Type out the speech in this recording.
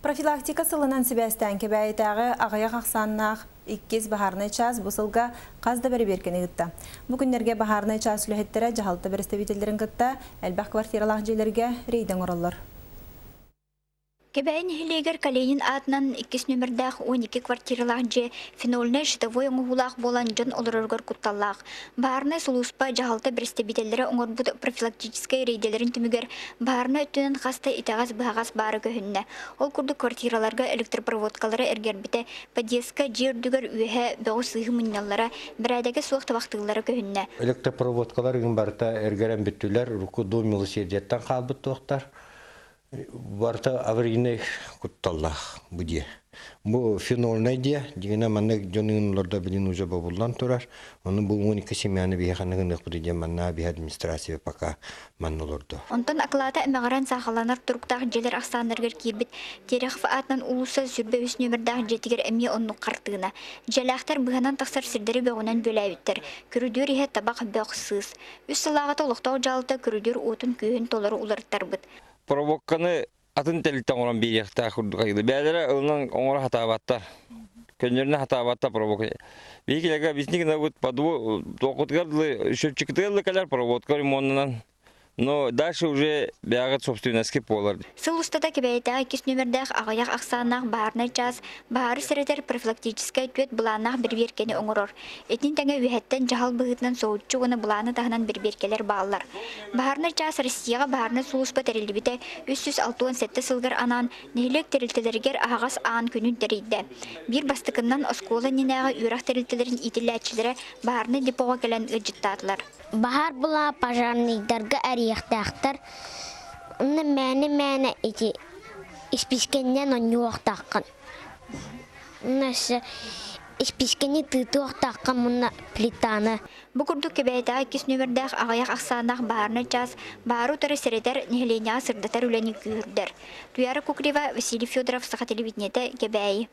Профилактика сылынан себәстән кебәйтәгы ағаяқ ақсаннақ 2 бахарны час бұсылға қазда бәрі беркені ғытта. Бүгіндерге бахарны час үліхеттері жағалты бірістебетелерін ғытта әлбәқ квартиралақ желерге рейден оралыр. Кебәйін хилегер Калинин атынан 2 нөмірдәқ 12 квартиралақ же фенолны шытывой оңығулақ болан жын олырырғыр құтталлақ. Баарны сұлуыспа жағалты бірістебетелері оңыр бұд профилактическай рейделерін түмігер баарны өттінен қасты итағас бұғағас бары көхінне. Ол күрді квартираларға электропроводкалары әргербіті подъездка жердігер үйе бәғу сығы мұнялары бірәдегі суық табақтығылары көхінне. Электропроводкалар барта әргерен біттілер руку домилы сердеттен қалбыт тоқтар. Барта аварийный кутталлах буде. Бу фенольный де, дегенә мәннәк җанынларда билин уже бабулдан турар. Аны бу 12 семьяны биханагын икътиде мәннә би администрация пока мәннолорды. Онтан аклата мәгәрән сахаланар турктак җелер аксаннаргыр кибит. Терехф атнан улуса сүрбе үс нөмердә җетигер әмия онны картыгына. Җәләхтәр быганан таксар сирдәре бәгөнән бөләвиттер. Күрүдүр иһә табак бәксыз. Үс салага толыктау җалты күрүдүр утын көйен толары улырттар бит. Провоканы атын телиттен оран бейректа курдукайды. Бәлері ылынан оңора хатабатта. Көнеріне хатабатта провоканы. Бейкелеге бисникіне бұд падуы тоқытгардылы, шөпчіктігілі кәлер проводка ремонтынан. Но дальше уже бягат собственностьки поларды. Сылустада кебәйтәгә 2 нөмердәк агаяк аксаннак баарны час, баары сиретер профилактическая төт буланнак бер беркене оңорор. Этин тәңе үһәттән жахал быгытнан соучу гына буланы тагынан бер беркелер баалар. Баарны час Россияга баарны сулус батарелбите 367 сылгар анан нелек терилтелергер агас аан күнүн терийде. Бир бастыкыннан оскола нинага үрак терилтелерин итилләчләре баарны депога келен ыҗыттатлар. Bahar bula пожарныйдарга арияқтақтар. Оны мәне эти испискеннен он юқтаққан. Оны испискенне тытуқтаққан мұна плитаны. Бұқырды кебәйтәгә 2 нөмердәк агаяк аксаннак баарны час, баару тары серетер нехленя сырдатар үләни күйірдер. Туяры Кукрева, Василий Федоров, Саха телевидениеті кебәйі.